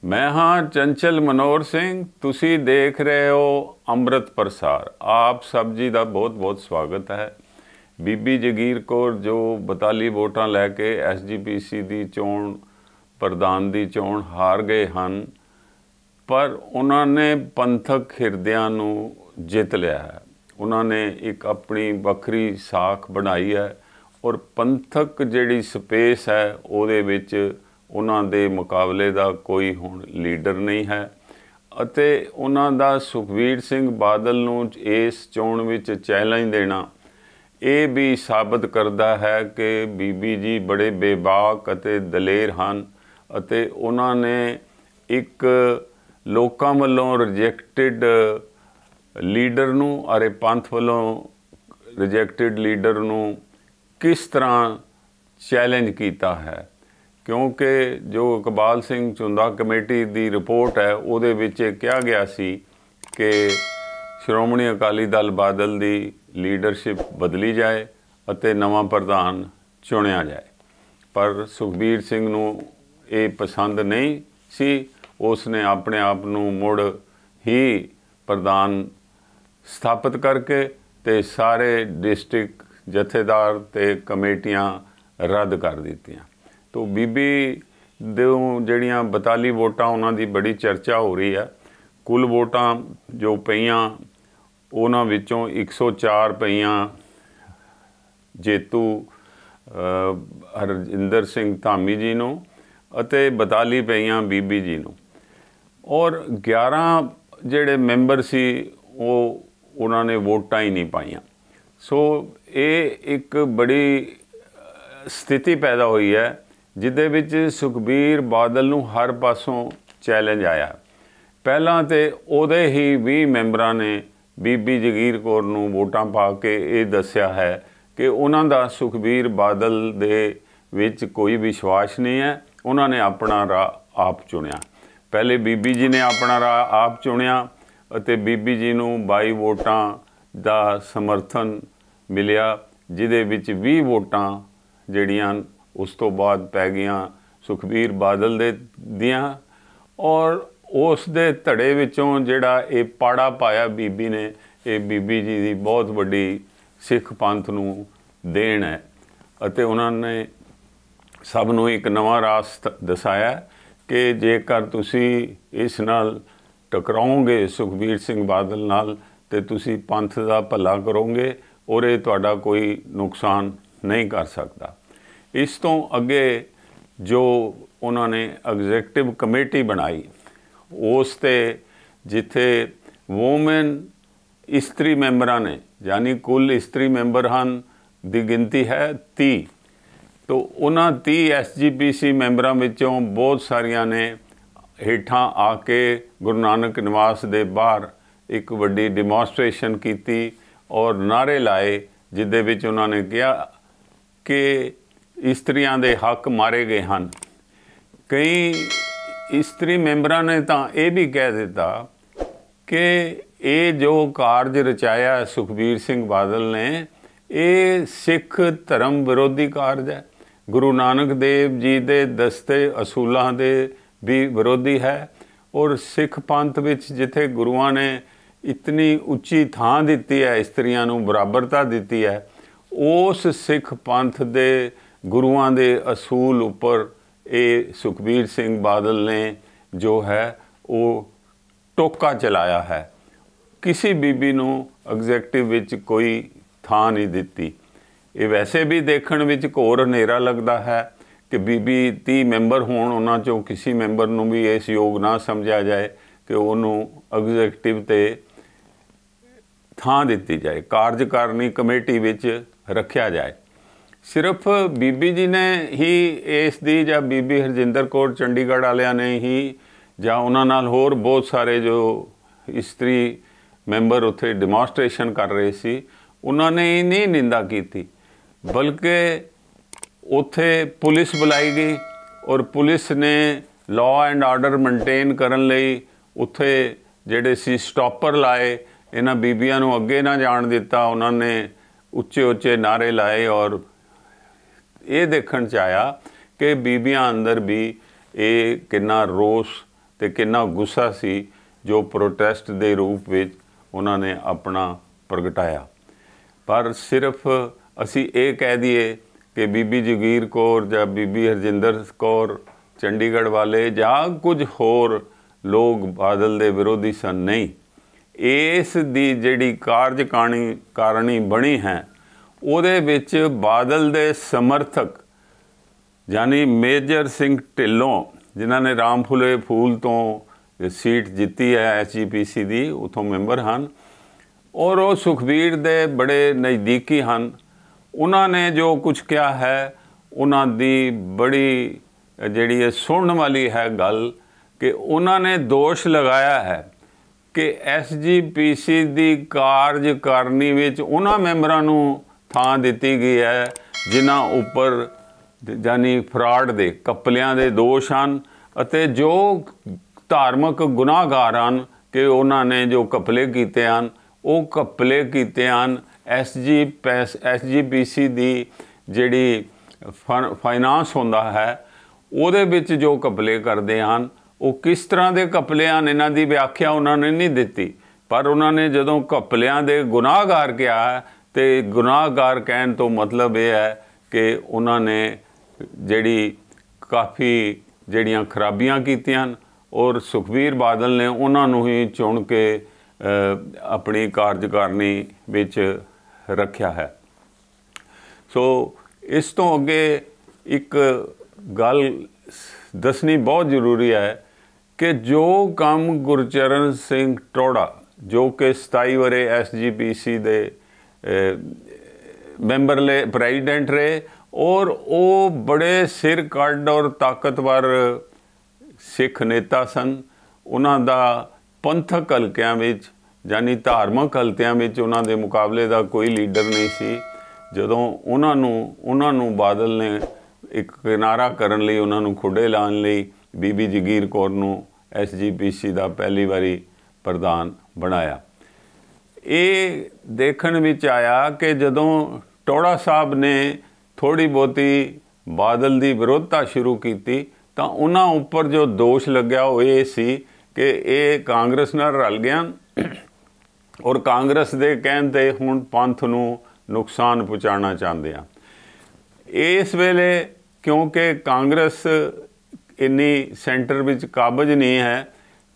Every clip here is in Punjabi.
मैं हाँ चंचल मनोहर सिंह, तुसी देख रहे हो अमृत प्रसार। आप सब जी का बहुत बहुत स्वागत है। बीबी जगीर कौर जो 42 वोटां लैके SGPC की चोण प्रधान की चोण हार गए हैं, पर उन्होंने पंथक हिरदियां नूं जित लिया है। उन्होंने एक अपनी वक्री साख बनाई है और पंथक जिहड़ी स्पेस है उहदे विच उन्हां दे मुकाबले दा कोई हुण लीडर नहीं है। अते उन्हां दा सुखबीर सिंह बादल नूं इस चोण विच चैलेंज देना ये भी साबित करता है कि बीबी जी बड़े बेबाक अते दलेर हन अते उन्होंने एक लोकां वल्लों रिजैक्टिड लीडर नूं अरे पंथ वल्लों रिजैक्टिड लीडर नूं किस तरह चैलेंज किया है। क्योंकि जो इकबाल सिंह चुंदा कमेटी की रिपोर्ट है उहदे विच कहा गया सी कि श्रोमणी अकाली दल बादल की लीडरशिप बदली जाए अते नवा प्रधान चुनिया जाए, पर सुखबीर सिंह नूं ये पसंद नहीं सी। उसने अपने आप नूं मुड़ ही प्रधान स्थापित करके ते सारे डिस्ट्रिक्ट जथेदार ते कमेटियां रद्द कर दित्तियां। तो बीबी दो जड़ियाँ 42 वोटां उन्हां दी बड़ी चर्चा हो रही है। कुल वोटां जो पईयां उन्हां विचों 104 पईयां जेतू हरजिंदर सिंह धामी जी नूं अते 42 पईयां बीबी जी नूं और 11 जिहड़े मैंबर सी वो उन्होंने वोटां ही नहीं पाईयां। सो ये एक बड़ी स्थिति पैदा हुई है जिदे विच सुखबीर बादल नूं हर पासों चैलेंज आया। पहलां ते उहदे ही 20 मैंबरां ने बीबी जगीर कौर नूं वोटां पा के ये दस्सिया है कि उन्हां दा सुखबीर बादल दे विच कोई विश्वास नहीं है। उन्होंने अपना राह आप चुनिया। पहले बीबी जी ने अपना राह आप चुनिया अते बीबी जी नूं 22 वोटां दा समर्थन मिलिया, जिदे विच 20 वोटां जिहड़ियां उस तो बाद पै गईयां सुखबीर बादल दे दियां और उस दे धड़े विचों जिहड़ा ये पाड़ा पाया बीबी ने, ये बीबी जी की बहुत वड्डी सिख पंथ नूं देन है। अते उन्होंने सब नूं एक नवा राह दसाया कि जेकर तुसी इस नाल टकराओगे सुखबीर सिंह बादल नाल ते तुसी पंथ दा भला करोगे और ये तुहाडा कोई नुकसान नहीं कर सकता। इस तो अगे जो उन्होंने एग्जैक्टिव कमेटी बनाई उस ते जिथे वोमेन इस्त्री मैंबर ने, यानी कुल इस्त्री मैंबर हन दी गिनती है 30, तो उन्हां 30 SGPC मैंबरां विचों बहुत सारियां ने हेठां आके गुरु नानक निवास दे बाहर एक वड्डी डिमॉन्स्ट्रेशन की और नारे लाए जिदे विच उन्होंने कहा कि इस्त्रियां दे हक मारे गए हैं। कई इस्त्री मैंबरां ने तो ये भी कह दिता कि ये जो कारज रचाया सुखबीर सिंह बादल ने ये सिख धर्म विरोधी कारज है, गुरु नानक देव जी दे दस्ते असूलों के भी विरोधी है और सिख पंथ विच जिथे गुरुआं ने इतनी उच्ची थां दिती है, इस्त्रियां नूं बराबरता दिती है, उस सिख पंथ दे गुरुआं दे असूल उपर ये सुखबीर सिंह बादल ने जो है वो टोका चलाया है। किसी बीबी नूं एग्जैक्टिव विच कोई थां नहीं दिती। ये वैसे भी देखण विच घोर हनेरा लगता है कि बीबी 30 मैंबर होण उन्हां चों किसी मैंबर नूं भी इस योग ना समझा जाए कि उन्हों एग्जैक्टिव ते थां दिती जाए, कारजकारिणी कमेटी विच रखिया जाए। सिर्फ बीबी जी ने ही इस दी या बीबी हरजिंदर कौर चंडीगढ़ वालियां ने ही या उन्हां नाल होर बहुत सारे जो इस्त्री मैंबर उत्थे डिमॉन्स्ट्रेशन कर रहे सी उन्होंने ही नहीं निंदा की, बल्कि उत्थे पुलिस बुलाई गई और पुलिस ने लॉ एंड आर्डर मेनटेन करन लई उत्थे जिहड़े सी स्टॉपर लाए, इन्हां बीबियां नूं अगे ना जाण दिता। उन्होंने उच्चे उच्चे नारे लाए और ये देखण च आया कि बीबियां अंदर भी ये कितना रोस ਤੇ ਕਿੰਨਾ ਗੁੱਸਾ ਸੀ ਜੋ ਪ੍ਰੋਟੈਸਟ ਦੇ ਰੂਪ ਵਿੱਚ ਉਹਨਾਂ ਨੇ ਆਪਣਾ ਪ੍ਰਗਟਾਇਆ। ਪਰ ਸਿਰਫ ਅਸੀਂ ਇਹ ਕਹਿ ਦਈਏ ਕਿ ਬੀਬੀ ਜਗੀਰ ਕੌਰ ਜਾਂ ਬੀਬੀ ਹਰਜਿੰਦਰ ਕੌਰ ਚੰਡੀਗੜ੍ਹ ਵਾਲੇ ਜਾਂ ਕੁਝ ਹੋਰ ਲੋਕ ਬਾਦਲ ਦੇ ਵਿਰੋਧੀ ਸਨ, ਨਹੀਂ। ਇਸ ਦੀ ਜਿਹੜੀ ਕਾਰਣੀ ਬਣੀ ਹੈ ਉਹਦੇ ਵਿੱਚ ਬਾਦਲ ਦੇ ਸਮਰਥਕ ਯਾਨੀ ਮੇਜਰ ਸਿੰਘ ਢਿੱਲੋਂ, ਜਿਨ੍ਹਾਂ ਨੇ ਰਾਮ ਫੁੱਲੇ ਫੂਲ ਤੋਂ ਸੀਟ ਜਿੱਤੀ ਹੈ SGPC ਦੀ, ਉੱਥੋਂ ਮੈਂਬਰ ਹਨ, ਔਰ ਉਹ ਸੁਖਬੀਰ ਦੇ ਬੜੇ ਨਜ਼ਦੀਕੀ ਹਨ। ਉਹਨਾਂ ਨੇ ਜੋ ਕੁਝ ਕਿਹਾ ਹੈ ਉਹਨਾਂ ਦੀ ਬੜੀ ਜਿਹੜੀ ਇਹ ਸੁਣਨ ਵਾਲੀ ਹੈ ਗੱਲ ਕਿ ਉਹਨਾਂ ਨੇ ਦੋਸ਼ ਲਗਾਇਆ ਹੈ ਕਿ SGPC ਦੀ ਕਾਰਜਕਾਰਨੀ ਵਿੱਚ ਉਹਨਾਂ ਮੈਂਬਰਾਂ ਨੂੰ ਥਾਂ ਦਿੱਤੀ ਗਈ ਹੈ ਜਿਨ੍ਹਾਂ ਉੱਪਰ ਯਾਨੀ ਫਰਾਡ ਦੇ ਘਪਲਿਆਂ ਦੇ ਦੋਸ਼ ਹਨ ਅਤੇ ਜੋ ਧਾਰਮਿਕ ਗੁਨਾਹਗਾਰ ਹਨ ਕਿ ਉਹਨਾਂ ਨੇ ਜੋ ਘਪਲੇ ਕੀਤੇ ਹਨ ਉਹ ਘਪਲੇ ਕੀਤੇ ਹਨ SGPC ਦੀ ਜਿਹੜੀ ਫਾਈਨਾਂਸ ਹੁੰਦਾ ਹੈ ਉਹਦੇ ਵਿੱਚ ਜੋ ਘਪਲੇ ਕਰਦੇ ਹਨ। ਉਹ ਕਿਸ ਤਰ੍ਹਾਂ ਦੇ ਘਪਲੇ ਹਨ ਇਹਨਾਂ ਦੀ ਵਿਆਖਿਆ ਉਹਨਾਂ ਨੇ ਨਹੀਂ ਦਿੱਤੀ, ਪਰ ਉਹਨਾਂ ਨੇ ਜਦੋਂ ਘਪਲਿਆਂ ਦੇ ਗੁਨਾਹਗਾਰ ਕਿਹਾ ਤੇ ਗੁਨਾਹਗਾਰ ਕਹਿਣ ਤੋਂ ਮਤਲਬ ਇਹ ਹੈ ਕਿ ਉਹਨਾਂ ਨੇ ਜਿਹੜੀ ਕਾਫੀ ਜਿਹੜੀਆਂ ਖਰਾਬੀਆਂ ਕੀਤੀਆਂ ਔਰ ਸੁਖਬੀਰ ਬਾਦਲ ਨੇ ਉਹਨਾਂ ਨੂੰ ਹੀ ਚੁਣ ਕੇ ਆਪਣੀ ਕਾਰਜਕਾਰਨੀ ਵਿੱਚ ਰੱਖਿਆ ਹੈ। ਸੋ ਇਸ ਤੋਂ ਅੱਗੇ ਇੱਕ ਗੱਲ ਦੱਸਣੀ ਬਹੁਤ ਜ਼ਰੂਰੀ ਹੈ ਕਿ ਜੋ ਕੰਮ ਗੁਰਚਰਨ ਸਿੰਘ ਟੌਹੜਾ, ਜੋ ਕਿ 27 ਵਰੇ SGPC ਦੇ ਮੈਂਬਰ ਪ੍ਰੈਜ਼ੀਡੈਂਟ ਰਹੇ ਔਰ ਉਹ ਬੜੇ ਸਿਰ ਕੱਢ ਔਰ ਤਾਕਤਵਰ ਸਿੱਖ ਨੇਤਾ ਸਨ। ਉਹਨਾਂ ਦਾ ਪੰਥਕ ਹਲਕਿਆਂ ਵਿੱਚ ਯਾਨੀ ਧਾਰਮਿਕ ਹਲਕਿਆਂ ਵਿੱਚ ਉਹਨਾਂ ਦੇ ਮੁਕਾਬਲੇ ਦਾ ਕੋਈ ਲੀਡਰ ਨਹੀਂ ਸੀ। ਜਦੋਂ ਉਹਨਾਂ ਨੂੰ ਬਾਦਲ ਨੇ ਇੱਕ ਕਿਨਾਰਾ ਕਰਨ ਲਈ, ਉਹਨਾਂ ਨੂੰ ਖੁੱਡੇ ਲਾਉਣ ਲਈ ਬੀਬੀ ਜਗੀਰ ਕੌਰ ਨੂੰ SGPC ਦਾ ਪਹਿਲੀ ਵਾਰੀ ਪ੍ਰਧਾਨ ਬਣਾਇਆ। ਇਹ ਦੇਖਣ ਵਿੱਚ ਆਇਆ ਕਿ ਜਦੋਂ ਟੌਹੜਾ ਸਾਹਿਬ ਨੇ ਥੋੜ੍ਹੀ ਬਹੁਤੀ ਬਾਦਲ ਦੀ ਵਿਰੋਧਤਾ ਸ਼ੁਰੂ ਕੀਤੀ ਤਾਂ ਉਹਨਾਂ ਉੱਪਰ ਜੋ ਦੋਸ਼ ਲੱਗਿਆ ਉਹ ਇਹ ਸੀ ਕਿ ਇਹ ਕਾਂਗਰਸ ਨਾਲ ਰਲ ਗਿਆ ਔਰ ਕਾਂਗਰਸ ਦੇ ਕਹਿਣ 'ਤੇ ਹੁਣ ਪੰਥ ਨੂੰ ਨੁਕਸਾਨ ਪਹੁੰਚਾਉਣਾ ਚਾਹੁੰਦੇ ਆ। ਇਸ ਵੇਲੇ ਕਿਉਂਕਿ ਕਾਂਗਰਸ ਇੰਨੀ ਸੈਂਟਰ ਵਿੱਚ ਕਾਬਜ਼ ਨਹੀਂ ਹੈ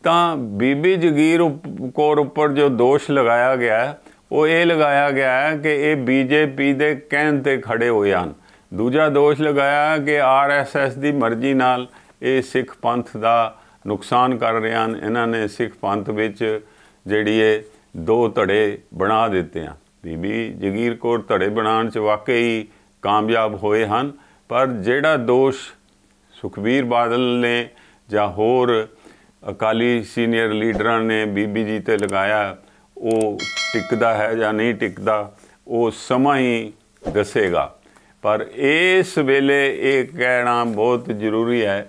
ਤਾਂ ਬੀਬੀ ਜਗੀਰ ਕੌਰ ਉੱਪਰ ਜੋ ਦੋਸ਼ ਲਗਾਇਆ ਗਿਆ ਉਹ ਇਹ ਲਗਾਇਆ ਗਿਆ ਕਿ ਇਹ BJP ਦੇ ਕਹਿਣ 'ਤੇ ਖੜੇ ਹੋਏ ਹਨ। ਦੂਜਾ ਦੋਸ਼ ਲਗਾਇਆ ਕਿ RSS ਦੀ ਮਰਜ਼ੀ ਨਾਲ ਇਹ ਸਿੱਖ ਪੰਥ ਦਾ ਨੁਕਸਾਨ ਕਰ ਰਹੇ ਹਨ। ਇਹਨਾਂ ਨੇ ਸਿੱਖ ਪੰਥ ਵਿੱਚ ਜਿਹੜੀ ਇਹ ਦੋ ਧੜੇ ਬਣਾ ਦਿੱਤੇ ਹਨ। ਬੀਬੀ ਜਗੀਰ ਕੌਰ ਧੜੇ ਬਣਾਉਣ 'ਚ ਵਾਕਈ ਕਾਮਯਾਬ ਹੋਏ ਹਨ, ਪਰ ਜਿਹੜਾ ਦੋਸ਼ ਸੁਖਬੀਰ ਬਾਦਲ ਨੇ ਜਾਂ ਹੋਰ ਅਕਾਲੀ ਸੀਨੀਅਰ ਲੀਡਰਾਂ ਨੇ ਬੀਬੀ ਜੀ 'ਤੇ ਲਗਾਇਆ ਉਹ ਟਿਕਦਾ ਹੈ ਜਾਂ ਨਹੀਂ ਟਿਕਦਾ ਉਹ ਸਮਾਂ ਹੀ ਦੱਸੇਗਾ। ਪਰ ਇਸ ਵੇਲੇ ਇਹ ਕਹਿਣਾ ਬਹੁਤ ਜ਼ਰੂਰੀ ਹੈ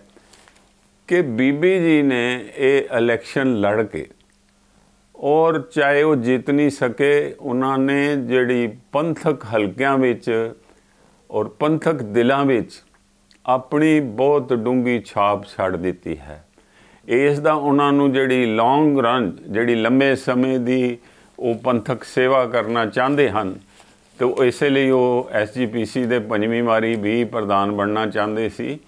ਕਿ ਬੀਬੀ ਜੀ ਨੇ ਇਹ ਇਲੈਕਸ਼ਨ ਲੜ ਕੇ ਔਰ ਚਾਹੇ ਉਹ ਜਿੱਤ ਨਹੀਂ ਸਕੇ, ਉਹਨਾਂ ਨੇ ਜਿਹੜੀ ਪੰਥਕ ਹਲਕਿਆਂ ਵਿੱਚ ਔਰ ਪੰਥਕ ਦਿਲਾਂ ਵਿੱਚ ਆਪਣੀ ਬਹੁਤ ਡੂੰਘੀ ਛਾਪ ਛੱਡ ਦਿੱਤੀ ਹੈ। ਇਸ ਦਾ ਉਹਨਾਂ ਨੂੰ ਜਿਹੜੀ ਲੌਂਗ ਰਨ, ਜਿਹੜੀ ਲੰਬੇ ਸਮੇਂ ਦੀ ਉਹ ਪੰਥਕ ਸੇਵਾ ਕਰਨਾ ਚਾਹੁੰਦੇ ਹਨ ਤੇ ਇਸੇ ਲਈ ਉਹ SGPC ਦੇ 5ਵੀਂ ਵਾਰੀ ਵੀ ਪ੍ਰਧਾਨ ਬਣਨਾ ਚਾਹੁੰਦੇ ਸੀ।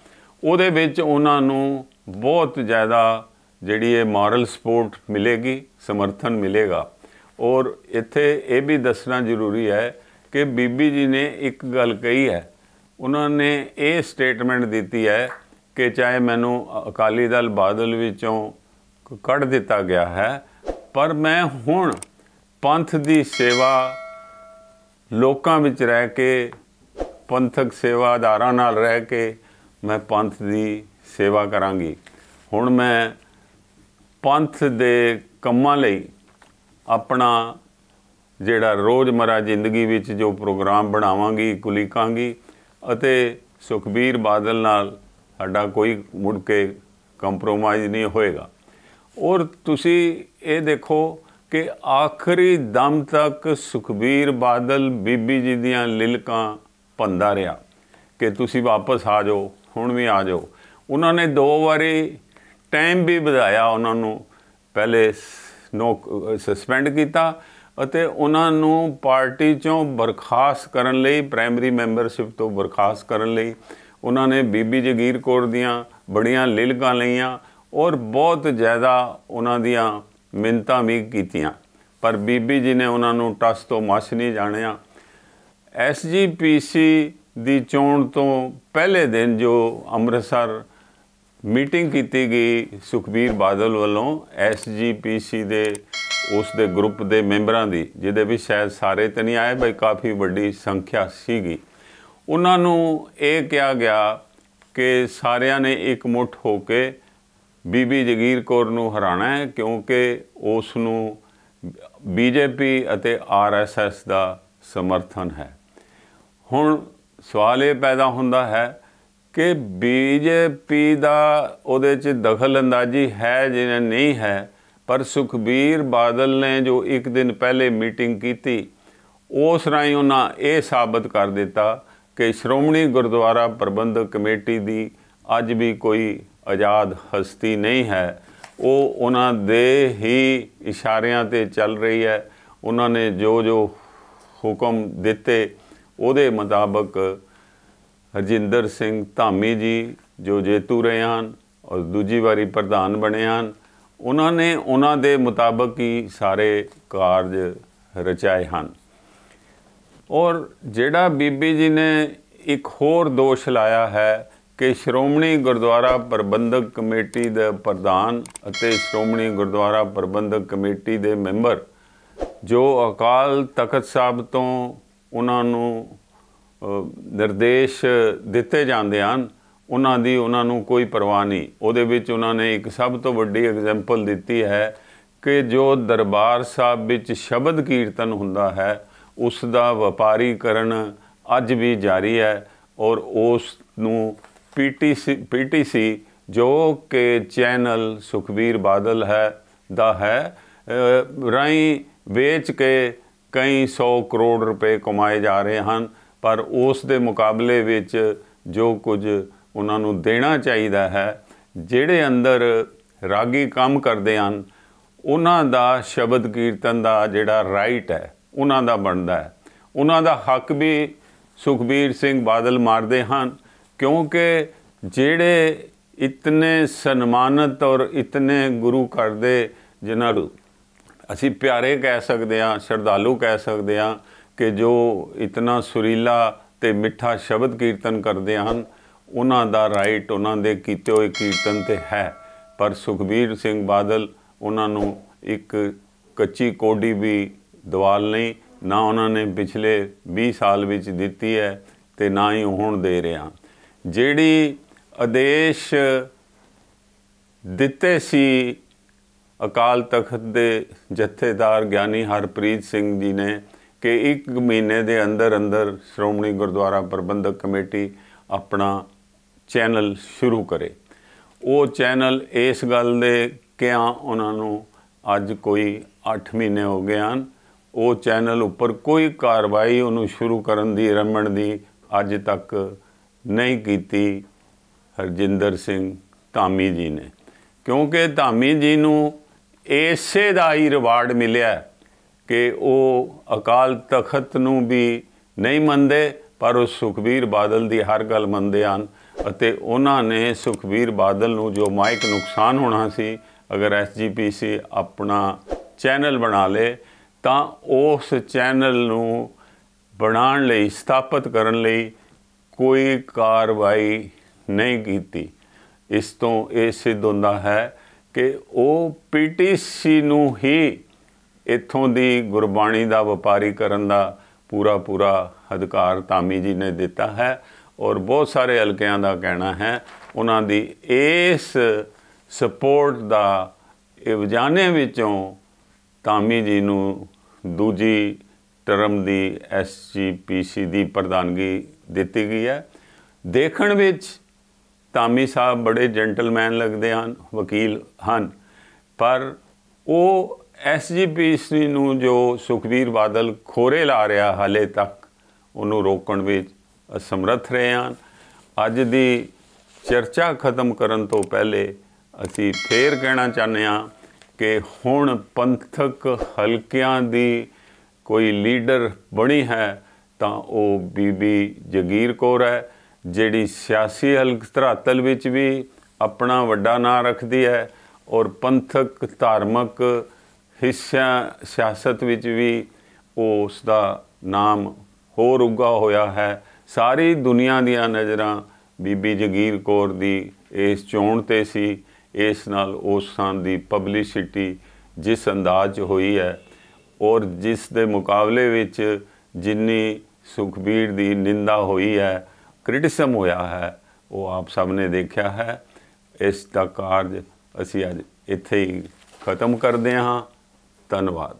ਉਹਦੇ ਵਿੱਚ ਉਹਨਾਂ ਨੂੰ ਬਹੁਤ ਜ਼ਿਆਦਾ ਜਿਹੜੀ ਇਹ ਮੋਰਲ ਸਪੋਰਟ ਮਿਲੇਗੀ, ਸਮਰਥਨ ਮਿਲੇਗਾ। ਔਰ ਇੱਥੇ ਇਹ ਵੀ ਦੱਸਣਾ ਜ਼ਰੂਰੀ ਹੈ ਕਿ ਬੀਬੀ ਜੀ ਨੇ ਇੱਕ ਗੱਲ ਕਹੀ ਹੈ, ਉਹਨਾਂ ਨੇ ਇਹ ਸਟੇਟਮੈਂਟ ਦਿੱਤੀ ਹੈ ਕਿ ਚਾਹੇ ਮੈਨੂੰ ਅਕਾਲੀ ਦਲ ਬਾਦਲ ਵਿੱਚੋਂ ਕੱਢ ਦਿੱਤਾ ਗਿਆ ਹੈ ਪਰ ਮੈਂ ਹੁਣ ਪੰਥ ਦੀ ਸੇਵਾ ਲੋਕਾਂ ਵਿੱਚ ਰਹਿ ਕੇ, ਪੰਥਕ ਸੇਵਾਦਾਰਾਂ ਨਾਲ ਰਹਿ ਕੇ ਮੈਂ ਪੰਥ ਦੀ ਸੇਵਾ ਕਰਾਂਗੀ। ਹੁਣ ਮੈਂ ਪੰਥ ਦੇ ਕੰਮਾਂ ਲਈ ਆਪਣਾ ਜਿਹੜਾ ਰੋਜ਼ਮਰਾ ਜ਼ਿੰਦਗੀ ਵਿੱਚ ਜੋ ਪ੍ਰੋਗਰਾਮ ਬਣਾਵਾਂਗੀ, ਕੁਲੀਕਾਂਗੀ ਅਤੇ ਸੁਖਬੀਰ ਬਾਦਲ ਨਾਲ ਸਾਡਾ ਕੋਈ ਮੁੜ ਕੇ ਕੰਪਰੋਮਾਈਜ਼ ਨਹੀਂ ਹੋਏਗਾ। ਔਰ ਤੁਸੀਂ ਇਹ ਦੇਖੋ ਕਿ ਆਖਰੀ ਦਮ ਤੱਕ ਸੁਖਬੀਰ ਬਾਦਲ ਬੀਬੀ ਜੀ ਦੀਆਂ ਲਿਲਕਾਂ ਭੰਦਾ ਰਿਹਾ ਕਿ ਤੁਸੀਂ ਵਾਪਸ ਆ ਜਾਓ, ਹੁਣ ਵੀ ਆ ਜਾਓ। ਉਹਨਾਂ ਨੇ 2 ਵਾਰੀ टाइम भी ਵਧਾਇਆ, ਉਹਨਾਂ ਨੂੰ ਪਹਿਲੇ ਸਸਪੈਂਡ ਕੀਤਾ ਅਤੇ ਉਹਨਾਂ ਨੂੰ ਪਾਰਟੀ ਚੋਂ ਬਰਖਾਸਤ ਕਰਨ ਲਈ, ਪ੍ਰਾਇਮਰੀ ਮੈਂਬਰਸ਼ਿਪ ਤੋਂ ਬਰਖਾਸਤ ਕਰਨ ਲਈ ਉਹਨਾਂ ਨੇ ਬੀਬੀ ਜਗੀਰ ਕੌਰ ਦੀਆਂ ਬੜੀਆਂ ਲਿਲਕਾਂ ਲਈਆਂ ਔਰ ਬਹੁਤ ਜ਼ਿਆਦਾ ਉਹਨਾਂ ਦੀਆਂ ਮਿੰਨਤਾਂ ਵੀ ਕੀਤੀਆਂ, ਪਰ ਬੀਬੀ ਜੀ ਨੇ ਉਹਨਾਂ ਨੂੰ ਟਸ ਤੋਂ ਮੱਛ ਨਹੀਂ ਜਾਣਿਆ। SGPC ਦੀ ਚੋਣ ਤੋਂ ਪਹਿਲੇ ਦਿਨ ਜੋ ਅੰਮ੍ਰਿਤਸਰ ਮੀਟਿੰਗ ਕੀਤੀ ਗਈ ਸੁਖਬੀਰ ਬਾਦਲ ਵੱਲੋਂ SGPC ਦੇ ਉਸ ਦੇ ਗਰੁੱਪ ਦੇ ਮੈਂਬਰਾਂ ਦੀ, ਜਿਹਦੇ ਵਿੱਚ ਸ਼ਾਇਦ ਸਾਰੇ ਤਾਂ ਨਹੀਂ ਆਏ, ਬਈ ਕਾਫੀ ਵੱਡੀ ਸੰਖਿਆ ਸੀਗੀ, ਉਹਨਾਂ ਨੂੰ ਇਹ ਕਿਹਾ ਗਿਆ ਕਿ ਸਾਰਿਆਂ ਨੇ ਇਕਮੁੱਠ ਹੋ ਕੇ ਬੀਬੀ ਜਗੀਰ ਕੌਰ ਨੂੰ ਹਰਾਉਣਾ ਹੈ, ਕਿਉਂਕਿ ਉਸ ਨੂੰ BJP ਅਤੇ RSS ਦਾ ਸਮਰਥਨ ਹੈ। ਹੁਣ ਸਵਾਲ ਇਹ ਪੈਦਾ ਹੁੰਦਾ ਹੈ ਕਿ BJP ਦਾ ਉਹਦੇ 'ਚ ਦਖਲ ਅੰਦਾਜ਼ੀ ਹੈ ਜਾਂ ਨਹੀਂ ਹੈ, ਪਰ ਸੁਖਬੀਰ ਬਾਦਲ ਨੇ ਜੋ ਇੱਕ ਦਿਨ ਪਹਿਲੇ ਮੀਟਿੰਗ ਕੀਤੀ ਉਸ ਰਾਹੀਂ ਉਹਨਾਂ ਇਹ ਸਾਬਤ ਕਰ ਦਿੱਤਾ ਕਿ ਸ਼੍ਰੋਮਣੀ ਗੁਰਦੁਆਰਾ ਪ੍ਰਬੰਧਕ ਕਮੇਟੀ ਦੀ ਅੱਜ ਵੀ ਕੋਈ ਆਜ਼ਾਦ ਹਸਤੀ ਨਹੀਂ ਹੈ, ਉਹ ਉਹਨਾਂ ਦੇ ਹੀ ਇਸ਼ਾਰਿਆਂ 'ਤੇ ਚੱਲ ਰਹੀ ਹੈ। ਉਹਨਾਂ ਨੇ ਜੋ ਜੋ ਹੁਕਮ ਦਿੱਤੇ ਉਹਦੇ ਮੁਤਾਬਕ ਹਰਜਿੰਦਰ ਸਿੰਘ ਧਾਮੀ ਜੀ ਜੋ ਜੇਤੂ ਰਹੇ ਹਨ ਔਰ ਦੂਜੀ ਵਾਰੀ ਪ੍ਰਧਾਨ ਬਣੇ ਹਨ, ਉਹਨਾਂ ਨੇ ਉਹਨਾਂ ਦੇ ਮੁਤਾਬਕ ਹੀ ਸਾਰੇ ਕਾਰਜ ਰਚਾਏ ਹਨ। ਔਰ ਜਿਹੜਾ ਬੀਬੀ ਜੀ ਨੇ ਇੱਕ ਹੋਰ ਦੋਸ਼ ਲਾਇਆ ਹੈ ਕਿ ਸ਼੍ਰੋਮਣੀ ਗੁਰਦੁਆਰਾ ਪ੍ਰਬੰਧਕ ਕਮੇਟੀ ਦੇ ਪ੍ਰਧਾਨ ਅਤੇ ਸ਼੍ਰੋਮਣੀ ਗੁਰਦੁਆਰਾ ਪ੍ਰਬੰਧਕ ਕਮੇਟੀ ਦੇ ਮੈਂਬਰ ਜੋ ਅਕਾਲ ਤਖਤ ਸਾਹਿਬ ਤੋਂ ਉਹਨਾਂ ਨੂੰ ਨਿਰਦੇਸ਼ ਦਿੱਤੇ ਜਾਂਦੇ ਹਨ, ਉਹਨਾਂ ਦੀ ਉਹਨਾਂ ਨੂੰ ਕੋਈ ਪਰਵਾਹ ਨਹੀਂ। ਉਹਦੇ ਵਿੱਚ ਉਹਨਾਂ ਨੇ ਇੱਕ ਸਭ ਤੋਂ ਵੱਡੀ ਐਗਜ਼ੈਂਪਲ ਦਿੱਤੀ ਹੈ ਕਿ ਜੋ ਦਰਬਾਰ ਸਾਹਿਬ ਵਿੱਚ ਸ਼ਬਦ ਕੀਰਤਨ ਹੁੰਦਾ ਹੈ ਉਸ ਦਾ ਵਪਾਰੀਕਰਨ ਅੱਜ ਵੀ ਜਾਰੀ ਹੈ ਔਰ ਉਸ ਨੂੰ PTC ਜੋ ਕਿ ਚੈਨਲ ਸੁਖਬੀਰ ਬਾਦਲ ਦਾ ਹੈ ਰਾਹੀਂ ਵੇਚ ਕੇ ਕਈ 100 ਕਰੋੜ ਰੁਪਏ ਕਮਾਏ ਜਾ ਰਹੇ ਹਨ, ਪਰ ਉਸ ਦੇ ਮੁਕਾਬਲੇ ਵਿੱਚ ਜੋ ਕੁਝ ਉਹਨਾਂ ਨੂੰ ਦੇਣਾ ਚਾਹੀਦਾ ਹੈ, ਜਿਹੜੇ ਅੰਦਰ ਰਾਗੀ ਕੰਮ ਕਰਦੇ ਹਨ ਉਹਨਾਂ ਦਾ ਸ਼ਬਦ ਕੀਰਤਨ ਦਾ ਜਿਹੜਾ ਰਾਈਟ ਹੈ ਉਹਨਾਂ ਦਾ ਬਣਦਾ ਹੈ, ਉਹਨਾਂ ਦਾ ਹੱਕ ਵੀ ਸੁਖਬੀਰ ਸਿੰਘ ਬਾਦਲ ਮਾਰਦੇ ਹਨ, ਕਿਉਂਕਿ ਜਿਹੜੇ ਇਤਨੇ ਸਨਮਾਨਿਤ ਔਰ ਇਤਨੇ ਗੁਰੂ ਘਰ ਦੇ ਜਿਨ੍ਹਾਂ ਨੂੰ ਅਸੀਂ ਪਿਆਰੇ ਕਹਿ ਸਕਦੇ ਹਾਂ, ਸ਼ਰਧਾਲੂ ਕਹਿ ਸਕਦੇ ਹਾਂ, ਕਿ ਜੋ ਇਤਨਾ ਸੁਰੀਲਾ ਅਤੇ ਮਿੱਠਾ ਸ਼ਬਦ ਕੀਰਤਨ ਕਰਦੇ ਹਨ, ਉਹਨਾਂ ਦਾ ਰਾਈਟ ਉਹਨਾਂ ਦੇ ਕੀਤੇ ਹੋਏ ਕੀਰਤਨ 'ਤੇ ਹੈ। ਪਰ ਸੁਖਬੀਰ ਸਿੰਘ ਬਾਦਲ ਉਹਨਾਂ ਨੂੰ ਇੱਕ ਕੱਚੀ ਕੋਡੀ ਵੀ ਦਵਾਲ ਨਹੀਂ, ਨਾ ਉਹਨਾਂ ਨੇ ਪਿਛਲੇ 20 ਸਾਲ ਵਿੱਚ ਦਿੱਤੀ ਹੈ ਅਤੇ ਨਾ ਹੀ ਹੁਣ ਦੇ ਰਿਹਾ। ਜਿਹੜੀ ਆਦੇਸ਼ ਦਿੱਤੇ ਸੀ ਅਕਾਲ ਤਖਤ ਦੇ ਜਥੇਦਾਰ ਗਿਆਨੀ ਹਰਪ੍ਰੀਤ ਸਿੰਘ ਜੀ ਨੇ ਕਿ 1 ਮਹੀਨੇ ਦੇ ਅੰਦਰ ਅੰਦਰ ਸ਼੍ਰੋਮਣੀ ਗੁਰਦੁਆਰਾ ਪ੍ਰਬੰਧਕ ਕਮੇਟੀ ਆਪਣਾ ਚੈਨਲ ਸ਼ੁਰੂ ਕਰੇ, ਉਹ ਚੈਨਲ ਇਸ ਗੱਲ ਦੇ ਕਿਹਾ ਉਹਨਾਂ ਨੂੰ ਅੱਜ ਕੋਈ 8 ਮਹੀਨੇ ਹੋ ਗਏ ਹਨ, ਉਹ ਚੈਨਲ ਉੱਪਰ ਕੋਈ ਕਾਰਵਾਈ ਉਹਨੂੰ ਸ਼ੁਰੂ ਕਰਨ ਦੀ ਰਮਣ ਦੀ ਅੱਜ ਤੱਕ ਨਹੀਂ ਕੀਤੀ ਹਰਜਿੰਦਰ ਸਿੰਘ ਧਾਮੀ ਜੀ ਨੇ, ਕਿਉਂਕਿ ਧਾਮੀ ਜੀ ਨੂੰ ਇਸੇ ਦਾ ਹੀ ਰਿਵਾਰਡ ਮਿਲਿਆ ਕਿ ਉਹ ਅਕਾਲ ਤਖਤ ਨੂੰ ਵੀ ਨਹੀਂ ਮੰਨਦੇ, ਪਰ ਉਹ ਸੁਖਬੀਰ ਬਾਦਲ ਦੀ ਹਰ ਗੱਲ ਮੰਨਦੇ ਹਨ ਅਤੇ ਉਹਨਾਂ ਨੇ ਸੁਖਬੀਰ ਬਾਦਲ ਨੂੰ ਜੋ ਮਾਇਕ ਨੁਕਸਾਨ ਹੋਣਾ ਸੀ ਅਗਰ SGPC ਆਪਣਾ ਚੈਨਲ ਬਣਾ ਲੇ ਤਾਂ ਉਸ ਚੈਨਲ ਨੂੰ ਬਣਾਉਣ ਲਈ, ਸਥਾਪਿਤ ਕਰਨ ਲਈ ਕੋਈ ਕਾਰਵਾਈ ਨਹੀਂ ਕੀਤੀ। ਇਸ ਤੋਂ ਇਹ ਸਿੱਧ ਹੁੰਦਾ ਹੈ ਕਿ ਉਹ PTC ਨੂੰ ਹੀ ਇੱਥੋਂ ਦੀ ਗੁਰਬਾਣੀ ਦਾ ਵਪਾਰੀ ਕਰਨ ਦਾ ਪੂਰਾ ਅਧਿਕਾਰ ਧਾਮੀ ਜੀ ਨੇ ਦਿੱਤਾ ਹੈ ਔਰ ਬਹੁਤ ਸਾਰੇ ਹਲਕਿਆਂ ਦਾ ਕਹਿਣਾ ਹੈ ਉਹਨਾਂ ਦੀ ਇਸ ਸਪੋਰਟ ਦਾ ਇਹ ਵਜਾਨੇ ਵਿੱਚੋਂ ਧਾਮੀ ਜੀ ਨੂੰ ਦੂਜੀ ਟਰਮ ਦੀ SGPC ਦੀ ਪ੍ਰਧਾਨਗੀ ਦਿੱਤੀ ਗਈ ਹੈ। ਦੇਖਣ ਵਿੱਚ ਧਾਮੀ ਸਾਹਿਬ ਬੜੇ ਜੈਂਟਲਮੈਨ ਲੱਗਦੇ ਹਨ, ਵਕੀਲ ਹਨ, ਪਰ ਉਹ SGPC ਨੂੰ ਜੋ ਸੁਖਬੀਰ ਬਾਦਲ ਖੋਰੇ ਲਾ ਰਿਹਾ ਹਾਲੇ ਤੱਕ ਉਹਨੂੰ ਰੋਕਣ ਵਿੱਚ ਅਸਮਰੱਥ ਰਹੇ ਹਨ। ਅੱਜ ਦੀ ਚਰਚਾ ਖਤਮ ਕਰਨ ਤੋਂ ਪਹਿਲੇ ਅਸੀਂ ਫੇਰ ਕਹਿਣਾ ਚਾਹੁੰਦੇ ਹਾਂ ਕਿ ਹੁਣ ਪੰਥਕ ਹਲਕਿਆਂ ਦੀ ਕੋਈ ਲੀਡਰ ਬਣੀ ਹੈ ਤਾਂ ਉਹ ਬੀਬੀ ਜਗੀਰ ਕੌਰ ਹੈ, ਜਿਹੜੀ ਸਿਆਸੀ ਹਲਕ ਧਰਾਤਲ ਵਿੱਚ ਵੀ ਆਪਣਾ ਵੱਡਾ ਨਾਂ ਰੱਖਦੀ ਹੈ ਔਰ ਪੰਥਕ ਧਾਰਮਿਕ ਸਿਆਸਤ ਵਿੱਚ ਵੀ ਉਸ ਦਾ ਨਾਮ ਹੋਰ ਉੱਗਾ ਹੋਇਆ ਹੈ। ਸਾਰੀ ਦੁਨੀਆ ਦੀਆਂ ਨਜ਼ਰਾਂ ਬੀਬੀ ਜਗੀਰ ਕੌਰ ਦੀ ਇਸ ਚੋਣ 'ਤੇ ਸੀ। ਇਸ ਨਾਲ ਉਸ ਥਾਂ ਦੀ ਪਬਲਿਸਿਟੀ ਜਿਸ ਅੰਦਾਜ਼ 'ਚ ਹੋਈ ਹੈ ਔਰ ਜਿਸ ਦੇ ਮੁਕਾਬਲੇ ਵਿੱਚ ਜਿੰਨੀ ਸੁਖਬੀਰ ਦੀ ਨਿੰਦਾ ਹੋਈ ਹੈ, ਕ੍ਰਿਟਿਸਿਜ਼ਮ ਹੋਇਆ ਹੈ, ਉਹ ਆਪ ਸਭ ਨੇ ਦੇਖਿਆ ਹੈ। ਇਸ ਦਾ ਕਾਰਜ ਅਸੀਂ ਅੱਜ ਇੱਥੇ ਹੀ ਖਤਮ ਕਰਦੇ ਹਾਂ। ਧੰਨਵਾਦ।